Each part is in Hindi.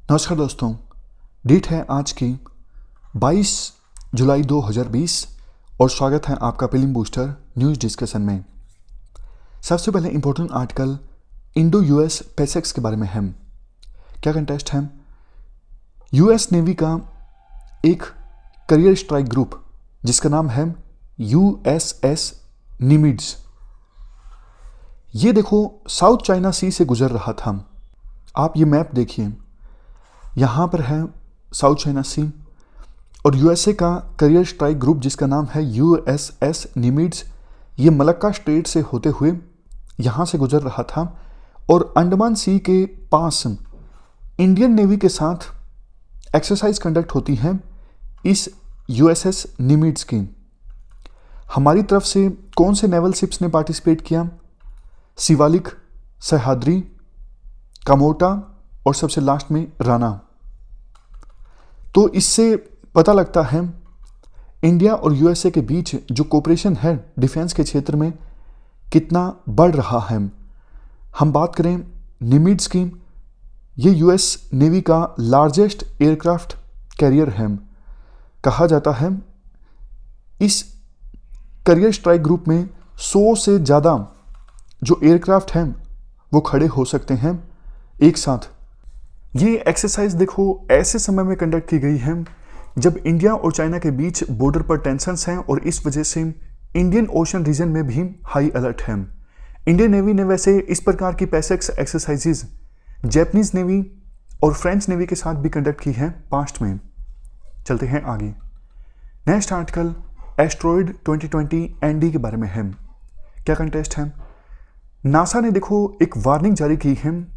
नमस्कार दोस्तों। डेट है आज की 22 जुलाई 2020 और स्वागत है आपका प्रीलिम बूस्टर न्यूज़ डिस्कशन में। सबसे पहले इंपॉर्टेंट आर्टिकल इंडो यूएस पेसेक्स के बारे में है। क्या कंटेस्ट है? यूएस नेवी का एक करियर स्ट्राइक ग्रुप जिसका नाम है यूएसएस निमिड्स, ये देखो साउथ चाइना सी से गुजर रहा था। आप ये मैप देखिए, यहाँ पर है साउथ चाइना सी और यूएसए का करियर स्ट्राइक ग्रुप जिसका नाम है यूएसएस निमिड्स, ये मलक्का स्ट्रेट से होते हुए यहाँ से गुजर रहा था और अंडमान सी के पास इंडियन नेवी के साथ एक्सरसाइज कंडक्ट होती है इस यूएसएस निमिड्स की। हमारी तरफ से कौन से नेवल शिप्स ने पार्टिसिपेट किया? शिवालिक, सह्याद्री, कामोटा और सबसे लास्ट में राणा। तो इससे पता लगता है इंडिया और यूएसए के बीच जो कोऑपरेशन है डिफेंस के क्षेत्र में कितना बढ़ रहा है। हम बात करें निमिड्स की, ये यूएस नेवी का लार्जेस्ट एयरक्राफ्ट कैरियर है। कहा जाता है इस करियर स्ट्राइक ग्रुप में 100 से ज़्यादा जो एयरक्राफ्ट हैं वो खड़े हो सकते हैं एक साथ। ये एक्सरसाइज देखो ऐसे समय में कंडक्ट की गई है जब इंडिया और चाइना के बीच बॉर्डर पर टेंशन्स हैं और इस वजह से इंडियन ओशन रीजन में भी हाई अलर्ट है। इंडियन नेवी ने वैसे इस प्रकार की पैसेक्स एक्सरसाइजेज जैपनीज नेवी और फ्रेंच नेवी के साथ भी कंडक्ट की है पास्ट में। चलते हैं आगे। नेक्स्ट आर्टिकल एस्ट्रॉयड 2020 एनडी के बारे में है। क्या कंटेस्ट है? नासा ने देखो एक वार्निंग जारी की है,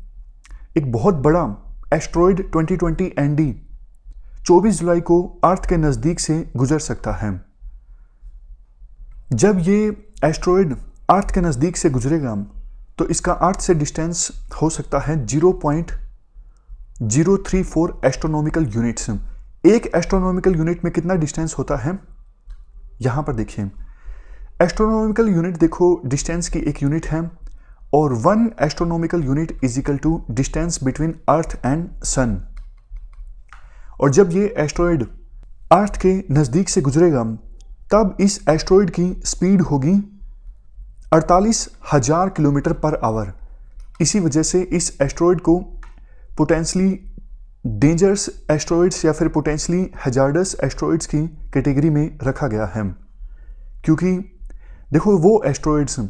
एक बहुत बड़ा एस्ट्रॉयड 2020 एनडी 24 जुलाई को अर्थ के नज़दीक से गुजर सकता है। जब ये एस्ट्रॉयड अर्थ के नज़दीक से गुजरेगा तो इसका अर्थ से डिस्टेंस हो सकता है 0.034 एस्ट्रोनॉमिकल यूनिट्स। एक एस्ट्रोनॉमिकल यूनिट में कितना डिस्टेंस होता है? यहाँ पर देखिए, एस्ट्रोनॉमिकल यूनिट देखो डिस्टेंस की एक यूनिट है और 1 astronomical unit is equal to distance between earth and sun. और जब ये एस्ट्रॉयड अर्थ के नज़दीक से गुजरेगा तब इस एस्ट्रॉयड की स्पीड होगी 48,000 किलोमीटर पर आवर। इसी वजह से इस एस्ट्रॉयड को पोटेंशियली डेंजरस एस्ट्रॉयड्स या फिर पोटेंशियली हैजार्डस एस्ट्रॉयड्स की कैटेगरी में रखा गया है, क्योंकि देखो वो एस्ट्रॉयड्स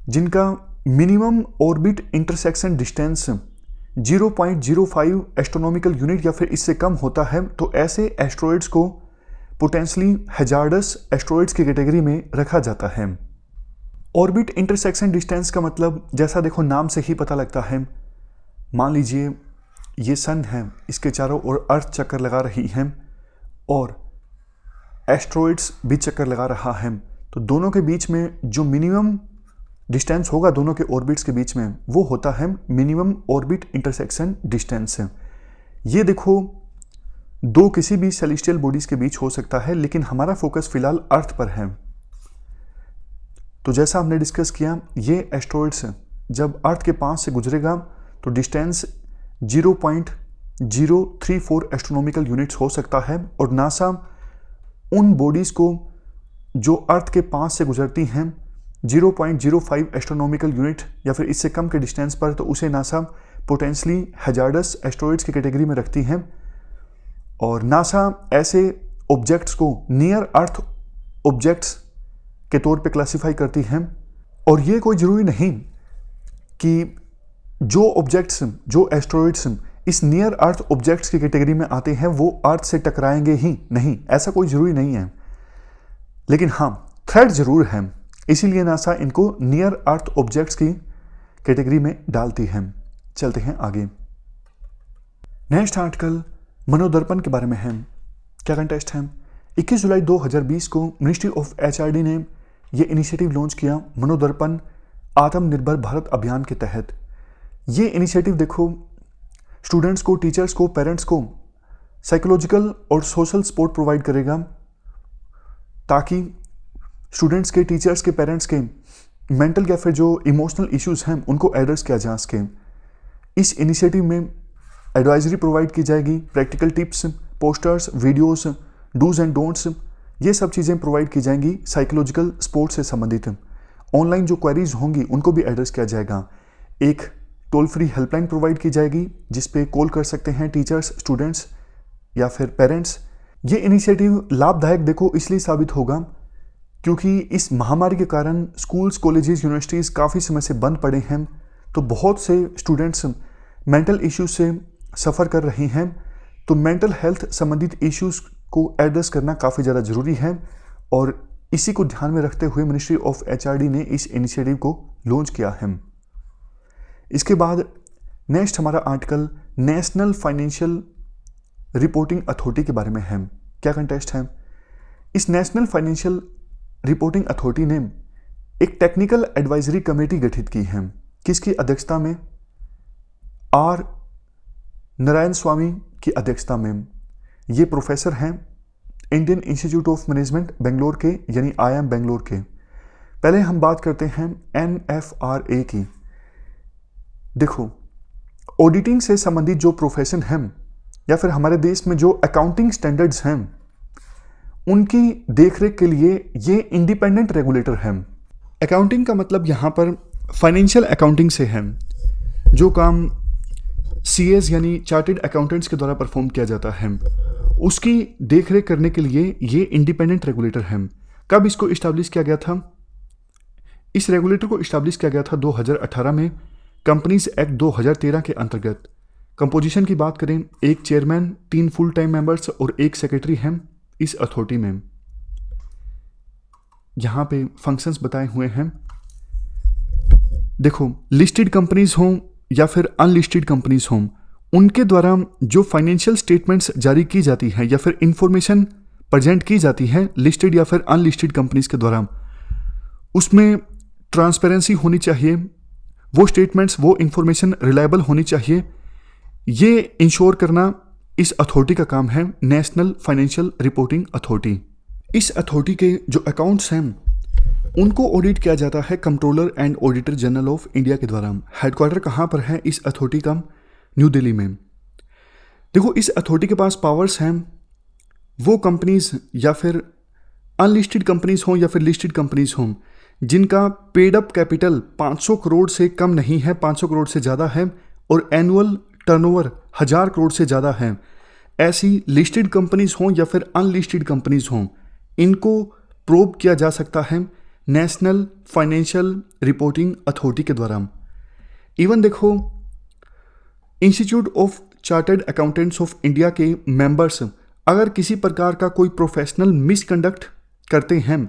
जिनका minimum orbit intersection distance 0.05 astronomical unit या फिर इससे कम होता है, तो ऐसे एस्ट्रॉयड्स को पोटेंशियली हैजार्डस एस्ट्रॉयड्स की कैटेगरी में रखा जाता है। ऑर्बिट इंटरसेक्शन डिस्टेंस का मतलब जैसा देखो नाम से ही पता लगता है, मान लीजिए ये सन है, इसके चारों ओर अर्थ चक्कर लगा रही है और एस्ट्रॉयड्स भी चक्कर लगा रहा है, तो दोनों के बीच में जो मिनिमम डिस्टेंस होगा दोनों के ऑर्बिट्स के बीच में वो होता है मिनिमम ऑर्बिट इंटरसेक्शन डिस्टेंस। ये देखो दो किसी भी सेलेस्टियल बॉडीज के बीच हो सकता है, लेकिन हमारा फोकस फिलहाल अर्थ पर है। तो जैसा हमने डिस्कस किया, ये एस्ट्रॉयड्स जब अर्थ के पास से गुजरेगा तो डिस्टेंस 0.034 एस्ट्रोनॉमिकल यूनिट्स हो सकता है और नासा उन बॉडीज को जो अर्थ के पास से गुजरती हैं 0.05 एस्ट्रोनॉमिकल यूनिट या फिर इससे कम के डिस्टेंस पर, तो उसे नासा पोटेंशियली हैजार्डस एस्ट्रॉयड्स की कैटेगरी में रखती हैं और नासा ऐसे ऑब्जेक्ट्स को नियर अर्थ ऑब्जेक्ट्स के तौर पे क्लासिफाई करती हैं। और ये कोई ज़रूरी नहीं कि जो ऑब्जेक्ट्स, जो एस्ट्रॉयड्स इस नियर अर्थ ऑब्जेक्ट्स की कैटेगरी में आते हैं वो अर्थ से टकराएंगे ही नहीं, ऐसा कोई ज़रूरी नहीं है। लेकिन हाँ, थ्रेट ज़रूर है, इसीलिए नासा इनको नियर अर्थ ऑब्जेक्ट्स की कैटेगरी में डालती है। चलते हैं आगे। नेक्स्ट आर्टिकल मनोदर्पण के बारे में है। क्या कंटेस्ट है? 21 जुलाई 2020 को मिनिस्ट्री ऑफ एचआरडी ने ये इनिशिएटिव लॉन्च किया मनोदर्पण आत्मनिर्भर भारत अभियान के तहत। ये इनिशिएटिव देखो स्टूडेंट्स को, टीचर्स को, पेरेंट्स को साइकोलॉजिकल और सोशल सपोर्ट प्रोवाइड करेगा ताकि स्टूडेंट्स के, टीचर्स के, पेरेंट्स के मेंटल या फिर जो इमोशनल इश्यूज हैं उनको एड्रेस किया जा सके। इस इनिशिएटिव में एडवाइजरी प्रोवाइड की जाएगी, practical tips, posters, videos, dos and don'ts, ये सब चीज़ें प्रोवाइड की जाएंगी। साइकोलॉजिकल सपोर्ट से संबंधित ऑनलाइन जो क्वेरीज होंगी उनको भी एड्रेस किया जाएगा। एक टोल फ्री हेल्पलाइन प्रोवाइड की जाएगी जिस पे कॉल कर सकते हैं टीचर्स, स्टूडेंट्स या फिर पेरेंट्स। ये इनिशिएटिव लाभदायक देखो इसलिए साबित होगा क्योंकि इस महामारी के कारण स्कूल्स, कॉलेजेस, यूनिवर्सिटीज़ काफ़ी समय से बंद पड़े हैं, तो बहुत से स्टूडेंट्स मेंटल इश्यूज से सफ़र कर रहे हैं। तो मेंटल हेल्थ संबंधित इश्यूज को एड्रेस करना काफ़ी ज़्यादा ज़रूरी है और इसी को ध्यान में रखते हुए मिनिस्ट्री ऑफ एचआरडी ने इस इनिशिएटिव को लॉन्च किया है। इसके बाद नेक्स्ट हमारा article national financial reporting authority के बारे में है। क्या कंटेस्ट है? इस नेशनल फाइनेंशियल रिपोर्टिंग अथॉरिटी ने एक टेक्निकल एडवाइजरी कमेटी गठित की है। किसकी अध्यक्षता में? आर नारायण स्वामी की अध्यक्षता में। ये प्रोफेसर हैं Indian institute of management Bangalore के, यानी IIM बेंगलोर के। पहले हम बात करते हैं NFRA की। देखो, ऑडिटिंग से संबंधित जो प्रोफेशन हैं या फिर हमारे देश में जो अकाउंटिंग स्टैंडर्ड्स हैं उनकी देखरेख के लिए ये इंडिपेंडेंट रेगुलेटर है। अकाउंटिंग का मतलब यहाँ पर फाइनेंशियल अकाउंटिंग से है। जो काम CAs यानी चार्टेड अकाउंटेंट्स के द्वारा परफॉर्म किया जाता है उसकी देखरेख करने के लिए ये इंडिपेंडेंट रेगुलेटर है। कब इसको इस्टेब्लिश किया गया था? इस रेगुलेटर को इस्टेब्लिश किया गया था 2018 में कंपनीज एक्ट 2013 के अंतर्गत। कंपोजिशन की बात करें, एक चेयरमैन, 3 फुल टाइम मेंबर्स और एक सेक्रेटरी हैं इस अथॉरिटी में। यहाँ पे फंक्शंस बताए हुए हैं। देखो, लिस्टेड कंपनीज हों या फिर अनलिस्टेड कंपनीज हों, उनके द्वारा जो फाइनेंशियल स्टेटमेंट्स जारी की जाती है या फिर इंफॉर्मेशन प्रेजेंट की जाती है लिस्टेड या फिर अनलिस्टेड कंपनीज के द्वारा, उसमें ट्रांसपेरेंसी होनी चाहिए। वो स्टेटमेंट्स, वो इंफॉर्मेशन रिलायबल होनी चाहिए। ये इंश्योर करना इस अथॉरिटी का काम है, नेशनल फाइनेंशियल रिपोर्टिंग अथॉरिटी। इस अथॉरिटी के जो अकाउंट्स हैं उनको ऑडिट किया जाता है controller and auditor general of India के द्वारा। हेडक्वार्टर कहाँ पर है इस अथॉरिटी का? न्यू दिल्ली में। देखो, इस अथॉरिटी के पास पावर्स हैं। वो कंपनीज या फिर अनलिस्टेड कंपनीज हों या फिर लिस्टेड कंपनीज हों जिनका पेड अप कैपिटल 500 करोड़ से कम नहीं है, 500 करोड़ से ज़्यादा है और एनुअल टर्नओवर 1000 करोड़ से ज़्यादा है, ऐसी लिस्टेड कंपनीज हों या फिर अनलिस्टेड कंपनीज हों, इनको प्रोब किया जा सकता है नेशनल फाइनेंशियल रिपोर्टिंग अथॉरिटी के द्वारा। इवन देखो, institute of chartered accountants of India के मेंबर्स अगर किसी प्रकार का कोई प्रोफेशनल मिसकंडक्ट करते हैं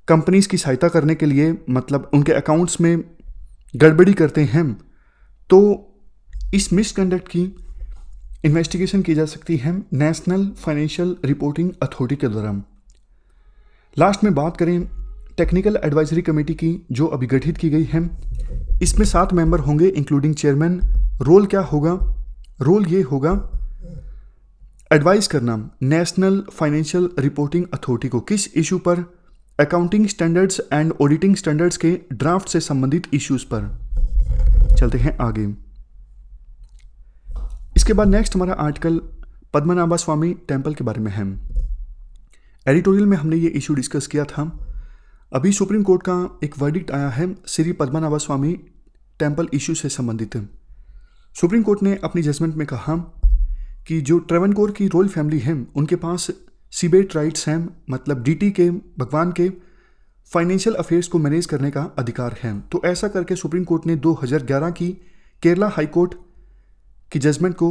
कंपनीज की सहायता करने के लिए, मतलब उनके अकाउंट्स में गड़बड़ी करते हैं, तो इस मिसकंडक्ट की इन्वेस्टिगेशन की जा सकती है नेशनल फाइनेंशियल रिपोर्टिंग अथॉरिटी के द्वारा। लास्ट में बात करें टेक्निकल एडवाइजरी कमेटी की जो अभी गठित की गई है, इसमें 7 मेंबर होंगे इंक्लूडिंग चेयरमैन। रोल क्या होगा? रोल ये होगा एडवाइस करना नेशनल फाइनेंशियल रिपोर्टिंग अथॉरिटी को किस इशू पर? Accounting standards and auditing standards के ड्राफ्ट से संबंधित इश्यूज पर। चलते हैं आगे। इसके बाद नेक्स्ट हमारा आर्टिकल पद्मनाभा स्वामी टेम्पल के बारे में है। एडिटोरियल में हमने ये इशू डिस्कस किया था। अभी सुप्रीम कोर्ट का एक वर्डिक्ट आया है श्री पद्मनाभा स्वामी टेम्पल इशू से संबंधित। सुप्रीम कोर्ट ने अपनी जजमेंट में कहा कि जो ट्रेवनकोर की रॉयल फैमिली है उनके पास सीबेट राइट्स हैं, मतलब डीटी के, भगवान के फाइनेंशियल अफेयर्स को मैनेज करने का अधिकार है। तो ऐसा करके सुप्रीम कोर्ट ने 2011 की केरला हाई कोर्ट की जजमेंट को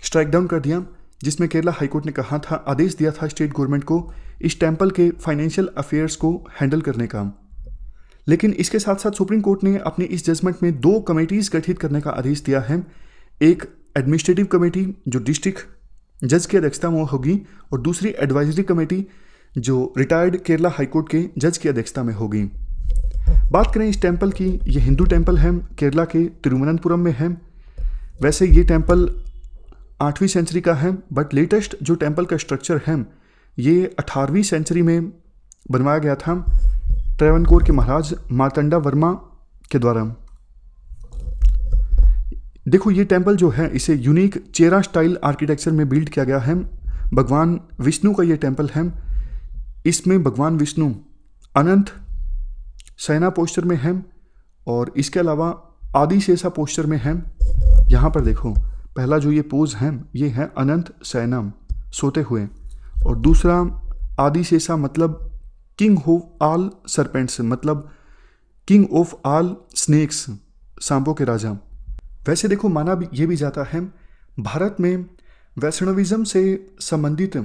स्ट्राइक डाउन कर दिया, जिसमें केरला हाई कोर्ट ने कहा था, आदेश दिया था स्टेट गवर्नमेंट को इस टेम्पल के फाइनेंशियल अफेयर्स को हैंडल करने का। लेकिन इसके साथ साथ सुप्रीम कोर्ट ने अपनी इस जजमेंट में 2 कमेटीज गठित करने का आदेश दिया है। एक एडमिनिस्ट्रेटिव कमेटी जो डिस्ट्रिक्ट जज की अध्यक्षता में होगी और दूसरी एडवाइजरी कमेटी जो रिटायर्ड केरला हाईकोर्ट के जज की अध्यक्षता में होगी। बात करें इस टेम्पल की, ये हिंदू टेम्पल है, केरला के तिरुवनंतपुरम में है। वैसे ये टेम्पल 8वीं सेंचुरी का है, बट लेटेस्ट जो टेम्पल का स्ट्रक्चर है ये 18वीं सेंचुरी में बनवाया गया था ट्रेवनकोर के महाराज मार्तंडा वर्मा के द्वारा। देखो ये टेम्पल जो है इसे यूनिक चेरा स्टाइल आर्किटेक्चर में बिल्ड किया गया है। भगवान विष्णु का ये टेम्पल है। इसमें भगवान विष्णु अनंत शयना पोस्चर में है और इसके अलावा आदिशेषा पोस्चर में है। यहाँ पर देखो पहला जो ये पोज है ये है अनंत शयनम, सोते हुए, और दूसरा आदिशेषा मतलब किंग ऑफ ऑल सरपेंट्स, मतलब किंग ऑफ ऑल स्नेक्स, सांपों के राजा। वैसे देखो माना ये भी जाता है भारत में वैष्णविज्म से संबंधित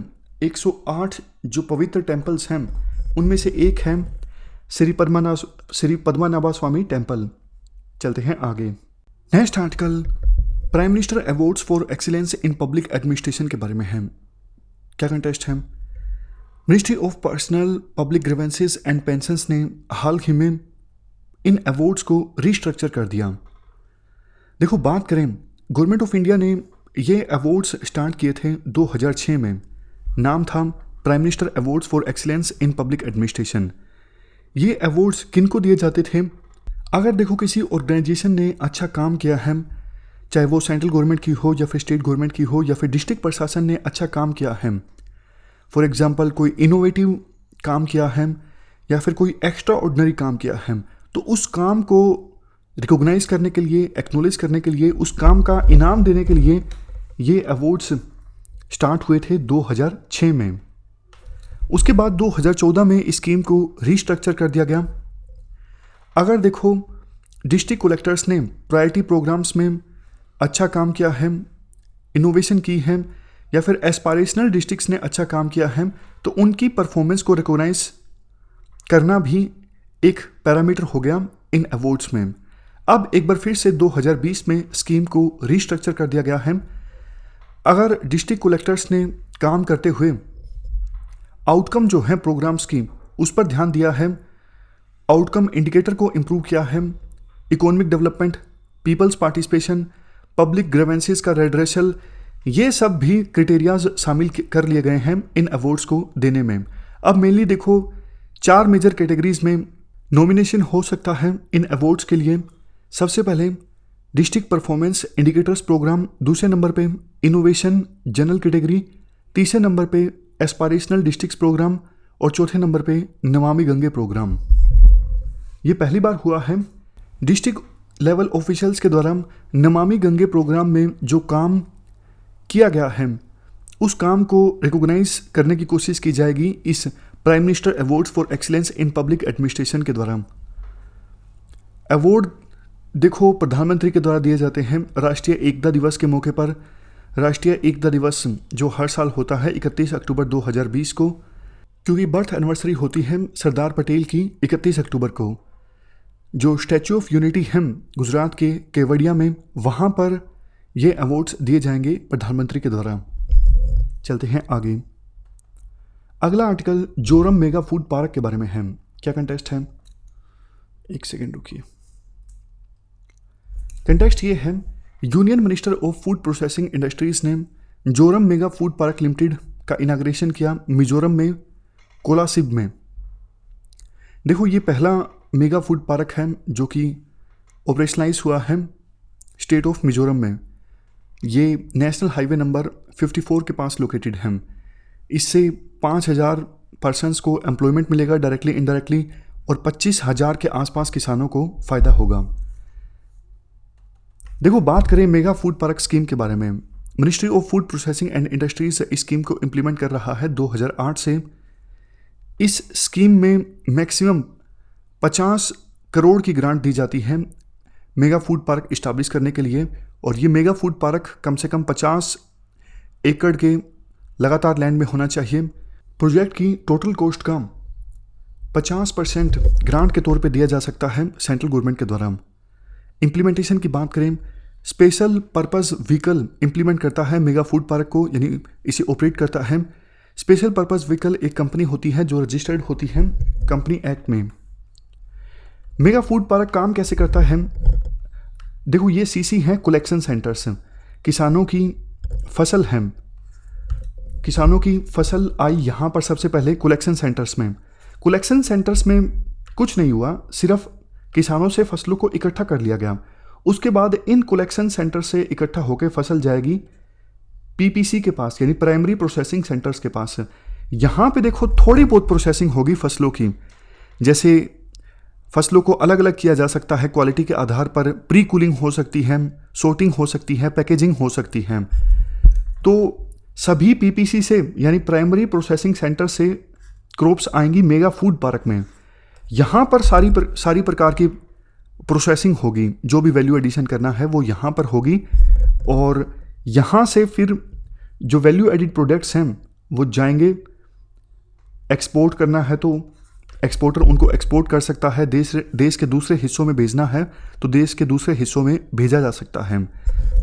108 जो पवित्र टेम्पल्स हैं उनमें से एक है श्री पद्मनाभ स्वामी टेम्पल। चलते हैं आगे। Next article prime minister awards for excellence in public administration के बारे में है। क्या कंटेस्ट है? Ministry of personnel public grievances and pensions ने हाल ही में इन अवार्ड्स को रिस्ट्रक्चर कर दिया। देखो बात करें, गवर्नमेंट ऑफ इंडिया ने ये अवार्ड्स स्टार्ट किए थे 2006 में। नाम था prime minister awards for excellence in public administration. ये अवार्ड्स किन को दिए जाते थे? अगर देखो किसी ऑर्गेनाइजेशन ने अच्छा काम किया है, चाहे वो सेंट्रल गवर्नमेंट की हो या फिर स्टेट गवर्नमेंट की हो या फिर डिस्ट्रिक्ट प्रशासन ने अच्छा काम किया है, फॉर एग्जांपल कोई इनोवेटिव काम किया है या फिर कोई एक्स्ट्रा ऑर्डिनरी काम किया है, तो उस काम को रिकॉग्नाइज करने के लिए, एक्नॉलेज करने के लिए, उस काम का इनाम देने के लिए ये अवार्ड्स स्टार्ट हुए थे 2006 में। उसके बाद 2014 में इस स्कीम को रिस्ट्रक्चर कर दिया गया। अगर देखो डिस्ट्रिक्ट कलेक्टर्स ने प्रायोरिटी प्रोग्राम्स में अच्छा काम किया है, इनोवेशन की है, या फिर एस्पायरेशनल डिस्ट्रिक्ट्स ने अच्छा काम किया है, तो उनकी परफॉर्मेंस को रिकॉग्नाइज करना भी एक पैरामीटर हो गया इन अवार्ड्स में। अब एक बार फिर से 2020 में स्कीम को रिस्ट्रक्चर कर दिया गया है। अगर डिस्ट्रिक्ट कलेक्टर्स ने काम करते हुए आउटकम जो है प्रोग्राम्स की उस पर ध्यान दिया है, आउटकम इंडिकेटर को इम्प्रूव किया है, economic development, peoples participation, public grievances का रेड्रेसल, ये सब भी क्राइटेरियाज शामिल कर लिए गए हैं इन अवार्ड्स को देने में। अब मेनली देखो 4 मेजर कैटेगरीज में नॉमिनेशन हो सकता है इन अवार्ड्स के लिए। सबसे पहले डिस्ट्रिक्ट परफॉर्मेंस इंडिकेटर्स प्रोग्राम, दूसरे नंबर पे इनोवेशन जनरल कैटेगरी, तीसरे नंबर पे एस्पायरेशनल डिस्ट्रिक्ट्स प्रोग्राम और चौथे नंबर पे नमामि गंगे प्रोग्राम। ये पहली बार हुआ है डिस्ट्रिक्ट लेवल ऑफिशियल्स के द्वारा नमामि गंगे प्रोग्राम में जो काम किया गया है उस काम को रिकॉग्नाइज करने की कोशिश की जाएगी इस prime minister awards for excellence in public administration के द्वारा। अवार्ड देखो प्रधानमंत्री के द्वारा दिए जाते हैं। राष्ट्रीय एकता दिवस के मौके पर, राष्ट्रीय एकता दिवस जो हर साल होता है 31 अक्टूबर 2020 को, क्योंकि बर्थ एनिवर्सरी होती है सरदार पटेल की 31 अक्टूबर को, जो स्टैचू ऑफ यूनिटी है गुजरात के केवड़िया में, वहाँ पर ये अवार्ड्स दिए जाएंगे प्रधानमंत्री के द्वारा। चलते हैं आगे। अगला article Zoram mega food park के बारे में है। क्या कंटेक्स्ट है? एक सेकेंड रुकिए। कंटेक्स्ट ये है, union minister of food processing industries ने Zoram mega food park limited का इनाग्रेशन किया मिजोरम में कोलासिब में। देखो ये पहला मेगा फूड पार्क है जो कि ऑपरेशनलाइज हुआ है स्टेट ऑफ मिजोरम में। ये नेशनल हाईवे नंबर 54 के पास लोकेटेड है। इससे 5000 पर्सनस को एम्प्लॉयमेंट मिलेगा डायरेक्टली इनडायरेक्टली, और 25,000 के आसपास किसानों को फ़ायदा होगा। देखो बात करें मेगा फूड पार्क स्कीम के बारे में, ministry of food processing and industries इस स्कीम को इम्प्लीमेंट कर रहा है 2008 से। इस स्कीम में मैक्सिमम 50 करोड़ की ग्रांट दी जाती है मेगा फूड पार्क इस्टेब्लिश करने के लिए, और ये मेगा फूड पार्क कम से कम 50 एकड़ के लगातार लैंड में होना चाहिए। प्रोजेक्ट की टोटल कॉस्ट का 50% ग्रांट के तौर पे दिया जा सकता है सेंट्रल गवर्नमेंट के द्वारा। इम्प्लीमेंटेशन की बात करें, स्पेशल पर्पस व्हीकल इम्प्लीमेंट करता है मेगा फूड पार्क को, यानी इसे ऑपरेट करता है। स्पेशल पर्पस व्हीकल एक कंपनी होती है जो रजिस्टर्ड होती है कंपनी एक्ट में। मेगा फूड पार्क काम कैसे करता है? देखो ये सीसी है कलेक्शन सेंटर्स। किसानों की फसल है, किसानों की फसल आई यहाँ पर सबसे पहले कलेक्शन सेंटर्स में। कलेक्शन सेंटर्स में कुछ नहीं हुआ, सिर्फ किसानों से फसलों को इकट्ठा कर लिया गया उसके बाद इन कलेक्शन सेंटर से इकट्ठा होकर फसल जाएगी पीपीसी के पास, यानी प्राइमरी प्रोसेसिंग सेंटर्स के पास। यहाँ पे देखो थोड़ी बहुत प्रोसेसिंग होगी फसलों की, जैसे फसलों को अलग अलग किया जा सकता है क्वालिटी के आधार पर, प्री कूलिंग हो सकती है, सोर्टिंग हो सकती है, पैकेजिंग हो सकती है। तो सभी पीपीसी से यानी प्राइमरी प्रोसेसिंग सेंटर से क्रॉप्स आएंगी मेगा फूड पार्क में। यहाँ पर सारी प्रकार की प्रोसेसिंग होगी, जो भी वैल्यू एडिशन करना है वो यहाँ पर होगी। और यहाँ से फिर जो वैल्यू एडिड प्रोडक्ट्स हैं वो जाएंगे, एक्सपोर्ट करना है तो एक्सपोर्टर उनको एक्सपोर्ट कर सकता है, देश के दूसरे हिस्सों में भेजना है तो देश के दूसरे हिस्सों में भेजा जा सकता है।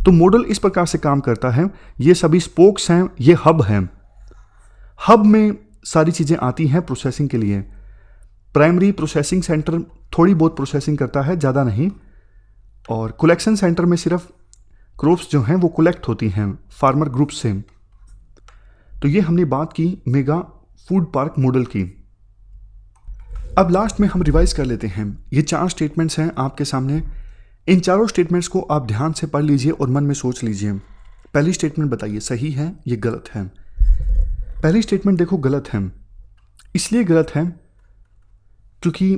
तो मॉडल इस प्रकार से काम करता है। ये सभी स्पोक्स हैं, ये हब हैं। हब में सारी चीज़ें आती हैं प्रोसेसिंग के लिए। प्राइमरी प्रोसेसिंग सेंटर थोड़ी बहुत प्रोसेसिंग करता है, ज़्यादा नहीं। और कलेक्शन सेंटर में सिर्फ क्रॉप्स जो हैं वो कलेक्ट होती हैं फार्मर ग्रुप से। तो ये हमने बात की मेगा फूड पार्क मॉडल की। अब लास्ट में हम रिवाइज कर लेते हैं। ये 4 स्टेटमेंट्स हैं आपके सामने। इन चारों स्टेटमेंट्स को आप ध्यान से पढ़ लीजिए और मन में सोच लीजिए। पहली स्टेटमेंट बताइए सही है ये गलत है। पहली स्टेटमेंट देखो गलत है। इसलिए गलत है क्योंकि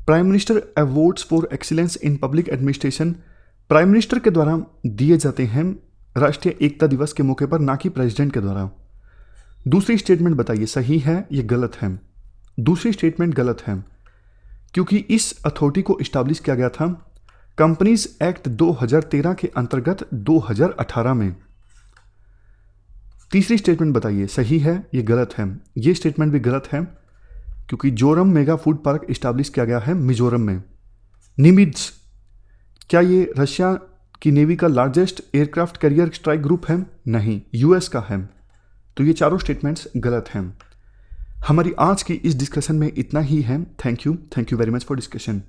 prime minister awards for excellence in public administration prime minister के द्वारा दिए जाते हैं राष्ट्रीय एकता दिवस के मौके पर, ना कि प्रेसिडेंट के द्वारा। दूसरी स्टेटमेंट बताइए सही है ये गलत है। दूसरी स्टेटमेंट गलत है क्योंकि इस अथॉरिटी को इस्टेब्लिश किया गया था कंपनीज एक्ट 2013 के अंतर्गत 2018 में। तीसरी स्टेटमेंट बताइए सही है ये गलत है। ये स्टेटमेंट भी गलत है क्योंकि Zoram mega food park establish किया गया है मिजोरम में। निमित्ज, क्या ये रशिया की नेवी का largest aircraft carrier strike group है? नहीं, यूएस का है। तो ये चारों स्टेटमेंट्स गलत हैं। हमारी आज की इस डिस्कशन में इतना ही है। Thank you very much for discussion.